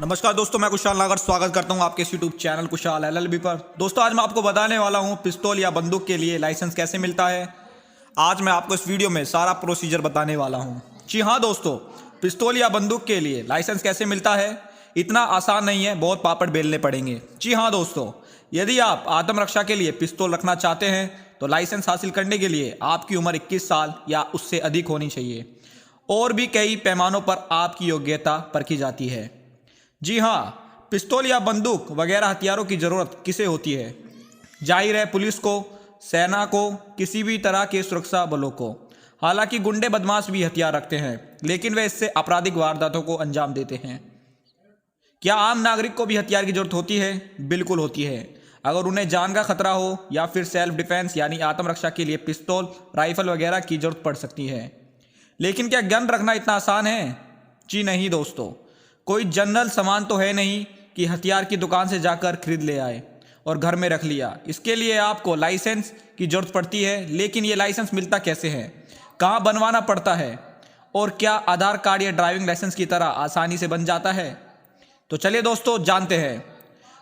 नमस्कार दोस्तों, मैं कुशाल नागर स्वागत करता हूं आपके इस यूट्यूब चैनल कुशाल एलएलबी पर। दोस्तों, आज मैं आपको बताने वाला हूं पिस्तौल या बंदूक के लिए लाइसेंस कैसे मिलता है। आज मैं आपको इस वीडियो में सारा प्रोसीजर बताने वाला हूं। जी हाँ दोस्तों, पिस्तौल या बंदूक के लिए लाइसेंस कैसे मिलता है इतना आसान नहीं है, बहुत पापड़ बेलने पड़ेंगे। जी हाँ दोस्तों, यदि आप आत्मरक्षा के लिए पिस्तौल रखना चाहते हैं तो लाइसेंस हासिल करने के लिए आपकी उम्र 21 साल या उससे अधिक होनी चाहिए। और भी कई पैमानों पर आपकी योग्यता परखी जाती है। जी हाँ, पिस्तौल या बंदूक वगैरह हथियारों की ज़रूरत किसे होती है? जाहिर है पुलिस को, सेना को, किसी भी तरह के सुरक्षा बलों को। हालांकि गुंडे बदमाश भी हथियार रखते हैं, लेकिन वे इससे आपराधिक वारदातों को अंजाम देते हैं। क्या आम नागरिक को भी हथियार की जरूरत होती है? बिल्कुल होती है। अगर उन्हें जान का खतरा हो या फिर सेल्फ डिफेंस यानी आत्मरक्षा के लिए पिस्तौल, राइफल वगैरह की जरूरत पड़ सकती है। लेकिन क्या गन रखना इतना आसान है? जी नहीं दोस्तों, कोई जनरल सामान तो है नहीं कि हथियार की दुकान से जाकर खरीद ले आए और घर में रख लिया। इसके लिए आपको लाइसेंस की जरूरत पड़ती है। लेकिन ये लाइसेंस मिलता कैसे है, कहाँ बनवाना पड़ता है और क्या आधार कार्ड या ड्राइविंग लाइसेंस की तरह आसानी से बन जाता है? तो चलिए दोस्तों जानते हैं।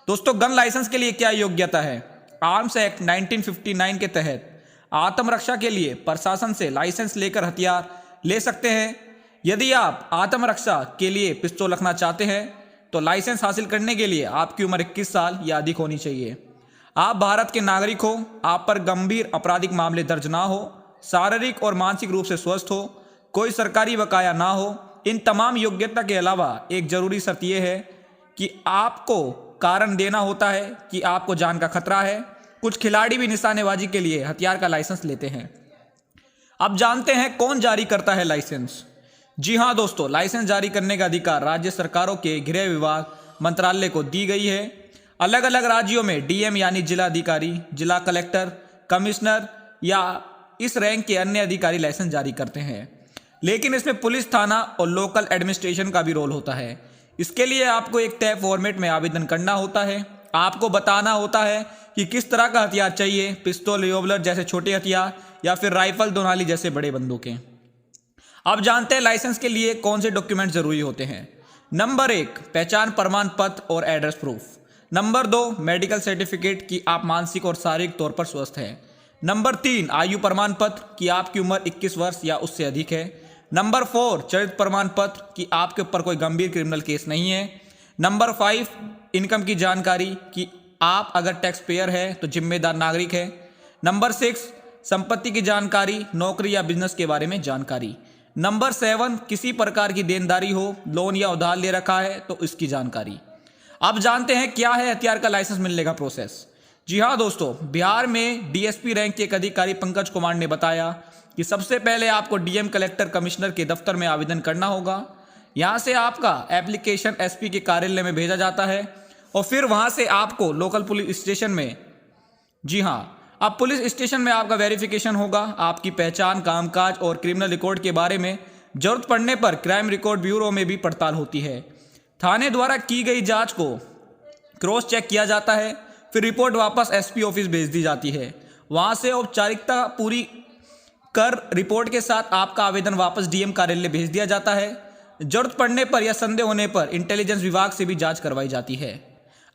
दोस्तों, गन लाइसेंस के लिए क्या योग्यता है? आर्म्स एक्ट 1959 के तहत आत्मरक्षा के लिए प्रशासन से लाइसेंस लेकर हथियार ले सकते हैं। यदि आप आत्मरक्षा के लिए पिस्तौल रखना चाहते हैं तो लाइसेंस हासिल करने के लिए आपकी उम्र 21 साल या अधिक होनी चाहिए। आप भारत के नागरिक हो, आप पर गंभीर आपराधिक मामले दर्ज ना हो, शारीरिक और मानसिक रूप से स्वस्थ हो, कोई सरकारी बकाया ना हो। इन तमाम योग्यता के अलावा एक जरूरी शर्त यह है कि आपको कारण देना होता है कि आपको जान का खतरा है। कुछ खिलाड़ी भी निशानेबाजी के लिए हथियार का लाइसेंस लेते हैं। अब जानते हैं कौन जारी करता है लाइसेंस। जी हाँ दोस्तों, लाइसेंस जारी करने का अधिकार राज्य सरकारों के गृह विभाग मंत्रालय को दी गई है। अलग अलग राज्यों में डीएम यानी जिला अधिकारी, जिला कलेक्टर, कमिश्नर या इस रैंक के अन्य अधिकारी लाइसेंस जारी करते हैं। लेकिन इसमें पुलिस थाना और लोकल एडमिनिस्ट्रेशन का भी रोल होता है। इसके लिए आपको एक तय फॉर्मेट में आवेदन करना होता है। आपको बताना होता है कि किस तरह का हथियार चाहिए, पिस्तौल, रिवॉल्वर जैसे छोटे हथियार या फिर राइफल, दोनाली जैसे बड़े बंदूकें। अब जानते हैं लाइसेंस के लिए कौन से डॉक्यूमेंट जरूरी होते हैं। नंबर 1, पहचान प्रमाण पत्र और address proof. Number 2, medical certificate कि आप मानसिक और शारीरिक तौर पर स्वस्थ हैं। नंबर 3, आयु प्रमाण पत्र कि आपकी उम्र 21 वर्ष या उससे अधिक है। नंबर 4, चरित्र प्रमाण पत्र कि आपके ऊपर कोई गंभीर क्रिमिनल केस नहीं है। नंबर 5, इनकम की जानकारी कि आप अगर टैक्स पेयर है तो जिम्मेदार नागरिक है। नंबर 6, संपत्ति की जानकारी, नौकरी या बिजनेस के बारे में जानकारी। नंबर 7, किसी प्रकार की देनदारी हो, लोन या उधार ले रखा है तो इसकी जानकारी। अब जानते हैं क्या है हथियार का लाइसेंस मिलने का प्रोसेस। जी हाँ दोस्तों, बिहार में डीएसपी रैंक के एक अधिकारी पंकज कुमार ने बताया कि सबसे पहले आपको डीएम, कलेक्टर, कमिश्नर के दफ्तर में आवेदन करना होगा। यहाँ से आपका एप्लीकेशन एसपी के कार्यालय में भेजा जाता है और फिर वहाँ से आपको लोकल पुलिस स्टेशन में, जी हाँ, अब पुलिस स्टेशन में आपका वेरिफिकेशन होगा। आपकी पहचान, कामकाज और क्रिमिनल रिकॉर्ड के बारे में जरूरत पड़ने पर क्राइम रिकॉर्ड ब्यूरो में भी पड़ताल होती है। थाने द्वारा की गई जांच को क्रॉस चेक किया जाता है, फिर रिपोर्ट वापस एसपी ऑफिस भेज दी जाती है। वहां से औपचारिकता पूरी कर रिपोर्ट के साथ आपका आवेदन वापस डीएम कार्यालय भेज दिया जाता है। जरूरत पड़ने पर या संदेह होने पर इंटेलिजेंस विभाग से भी जाँच करवाई जाती है।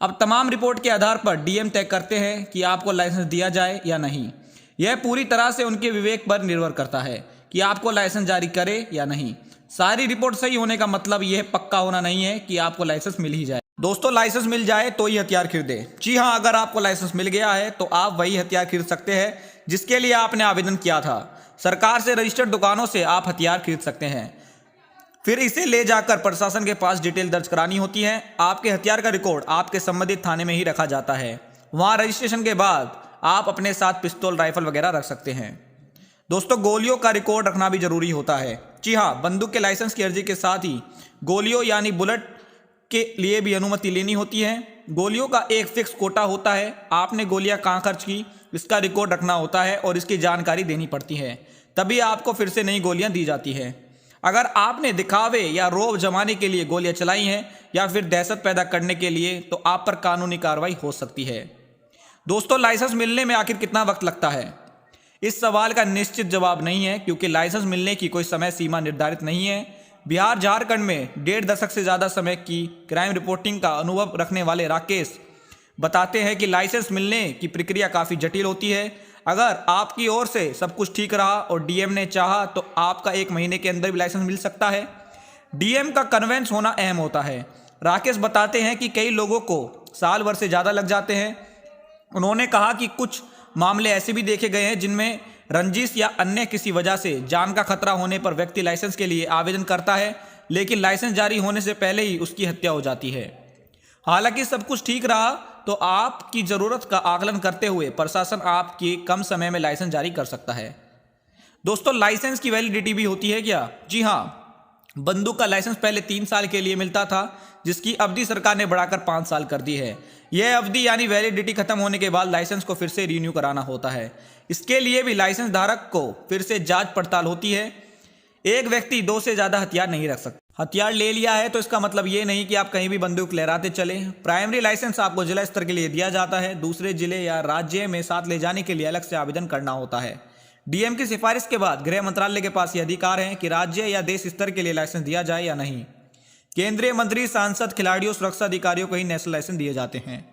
अब तमाम रिपोर्ट के आधार पर डीएम तय करते हैं कि आपको लाइसेंस दिया जाए या नहीं। यह पूरी तरह से उनके विवेक पर निर्भर करता है कि आपको लाइसेंस जारी करे या नहीं। सारी रिपोर्ट सही होने का मतलब यह पक्का होना नहीं है कि आपको लाइसेंस मिल ही जाए। दोस्तों, लाइसेंस मिल जाए तो ही हथियार खरीदे। जी हाँ, अगर आपको लाइसेंस मिल गया है तो आप वही हथियार खरीद सकते हैं जिसके लिए आपने आवेदन किया था। सरकार से रजिस्टर्ड दुकानों से आप हथियार खरीद सकते हैं। फिर इसे ले जाकर प्रशासन के पास डिटेल दर्ज करानी होती है। आपके हथियार का रिकॉर्ड आपके संबंधित थाने में ही रखा जाता है। वहां रजिस्ट्रेशन के बाद आप अपने साथ पिस्तौल, राइफल वगैरह रख सकते हैं। दोस्तों, गोलियों का रिकॉर्ड रखना भी जरूरी होता है। जी हाँ, बंदूक के लाइसेंस की अर्जी के साथ ही गोलियों यानी बुलेट के लिए भी अनुमति लेनी होती है। गोलियों का एक फिक्स कोटा होता है। आपने गोलियां कहाँ खर्च की इसका रिकॉर्ड रखना होता है और इसकी जानकारी देनी पड़ती है, तभी आपको फिर से नई गोलियां दी जाती है। अगर आपने दिखावे या रौब जमाने के लिए गोलियां चलाई हैं या फिर दहशत पैदा करने के लिए तो आप पर कानूनी कार्रवाई हो सकती है। दोस्तों, लाइसेंस मिलने में आखिर कितना वक्त लगता है? इस सवाल का निश्चित जवाब नहीं है, क्योंकि लाइसेंस मिलने की कोई समय सीमा निर्धारित नहीं है। बिहार झारखंड में 1.5 दशक से ज़्यादा समय की क्राइम रिपोर्टिंग का अनुभव रखने वाले राकेश बताते हैं कि लाइसेंस मिलने की प्रक्रिया काफ़ी जटिल होती है। अगर आपकी ओर से सब कुछ ठीक रहा और डीएम ने चाहा तो आपका 1 महीने के अंदर भी लाइसेंस मिल सकता है। डीएम का कन्वेंस होना अहम होता है। राकेश बताते हैं कि कई लोगों को साल भर से ज़्यादा लग जाते हैं। उन्होंने कहा कि कुछ मामले ऐसे भी देखे गए हैं जिनमें रंजिश या अन्य किसी वजह से जान का खतरा होने पर व्यक्ति लाइसेंस के लिए आवेदन करता है, लेकिन लाइसेंस जारी होने से पहले ही उसकी हत्या हो जाती है। हालांकि सब कुछ ठीक रहा तो आपकी ज़रूरत का आकलन करते हुए प्रशासन आपकी कम समय में लाइसेंस जारी कर सकता है। दोस्तों, लाइसेंस की वैलिडिटी भी होती है क्या? जी हाँ, बंदूक का लाइसेंस पहले 3 साल के लिए मिलता था, जिसकी अवधि सरकार ने बढ़ाकर 5 साल कर दी है। यह अवधि यानी वैलिडिटी खत्म होने के बाद लाइसेंस को फिर से रिन्यू कराना होता है। इसके लिए भी लाइसेंस धारक को फिर से जांच पड़ताल होती है। एक व्यक्ति 2 से ज़्यादा हथियार नहीं रख सकता। हथियार ले लिया है तो इसका मतलब ये नहीं कि आप कहीं भी बंदूक लहराते चले। प्राइमरी लाइसेंस आपको जिला स्तर के लिए दिया जाता है। दूसरे जिले या राज्य में साथ ले जाने के लिए अलग से आवेदन करना होता है। डीएम की सिफारिश के बाद गृह मंत्रालय के पास ये अधिकार है कि राज्य या देश स्तर के लिए लाइसेंस दिया जाए या नहीं। केंद्रीय मंत्री, सांसद, खिलाड़ियों, सुरक्षा अधिकारियों को ही नेशनल लाइसेंस दिए जाते हैं।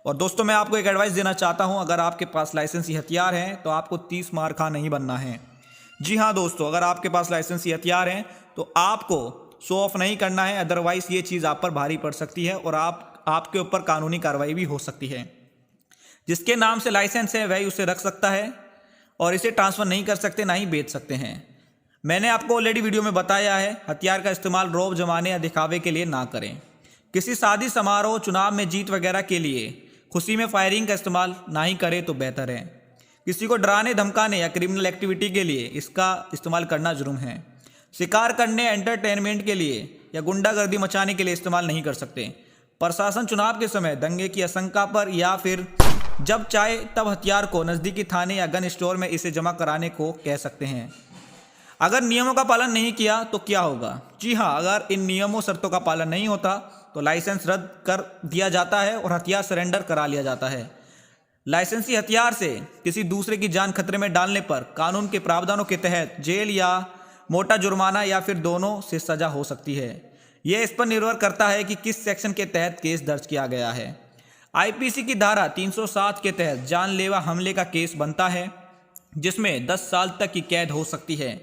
और दोस्तों, मैं आपको एक एडवाइस देना चाहता हूं, अगर आपके पास लाइसेंसी हथियार हैं तो आपको 30 मार खा नहीं बनना है। जी हाँ दोस्तों, अगर आपके पास लाइसेंसी हथियार हैं तो आपको शो ऑफ नहीं करना है, अदरवाइज ये चीज़ आप पर भारी पड़ सकती है और आपके ऊपर कानूनी कार्रवाई भी हो सकती है। जिसके नाम से लाइसेंस है वही उसे रख सकता है और इसे ट्रांसफ़र नहीं कर सकते, ना ही बेच सकते हैं। मैंने आपको ऑलरेडी वीडियो में बताया है, हथियार का इस्तेमाल रौब जमाने या दिखावे के लिए ना करें। किसी शादी समारोह, चुनाव में जीत वगैरह के लिए खुशी में फायरिंग का इस्तेमाल ना ही करें तो बेहतर है। किसी को डराने, धमकाने या क्रिमिनल एक्टिविटी के लिए इसका इस्तेमाल करना जुर्म है। शिकार करने, एंटरटेनमेंट के लिए या गुंडागर्दी मचाने के लिए इस्तेमाल नहीं कर सकते। प्रशासन चुनाव के समय दंगे की आशंका पर या फिर जब चाहे तब हथियार को नज़दीकी थाने या गन स्टोर में इसे जमा कराने को कह सकते हैं। अगर नियमों का पालन नहीं किया तो क्या होगा? जी हाँ, अगर इन नियमों शर्तों का पालन नहीं होता तो लाइसेंस रद्द कर दिया जाता है और हथियार सरेंडर करा लिया जाता है। लाइसेंसी हथियार से किसी दूसरे की जान खतरे में डालने पर कानून के प्रावधानों के तहत जेल या मोटा जुर्माना या फिर दोनों से सजा हो सकती है। यह इस पर निर्भर करता है कि किस सेक्शन के तहत केस दर्ज किया गया है। आईपीसी की धारा 307 के तहत जानलेवा हमले का केस बनता है, जिसमें 10 साल तक की कैद हो सकती है।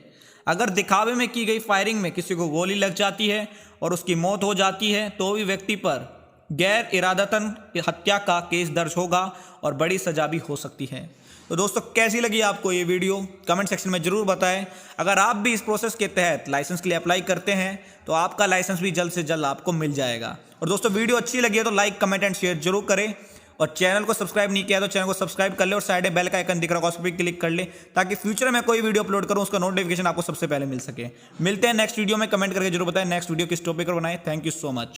अगर दिखावे में की गई फायरिंग में किसी को गोली लग जाती है और उसकी मौत हो जाती है तो भी व्यक्ति पर गैर इरादतन हत्या का केस दर्ज होगा और बड़ी सजा भी हो सकती है। तो दोस्तों, कैसी लगी आपको ये वीडियो? कमेंट सेक्शन में ज़रूर बताएं। अगर आप भी इस प्रोसेस के तहत लाइसेंस के लिए अप्लाई करते हैं तो आपका लाइसेंस भी जल्द से जल्द आपको मिल जाएगा। और दोस्तों, वीडियो अच्छी लगी है तो लाइक, कमेंट एंड शेयर जरूर करें। और चैनल को सब्सक्राइब नहीं किया तो चैनल को सब्सक्राइब कर ले और साइड में बेल का आइकन दिख रहा है, उस पर क्लिक कर ले ताकि फ्यूचर में कोई वीडियो अपलोड करूं उसका नोटिफिकेशन आपको सबसे पहले मिल सके। मिलते हैं नेक्स्ट वीडियो में। कमेंट करके जरूर बताएं नेक्स्ट वीडियो किस टॉपिक पर बनाएं। Thank you so much.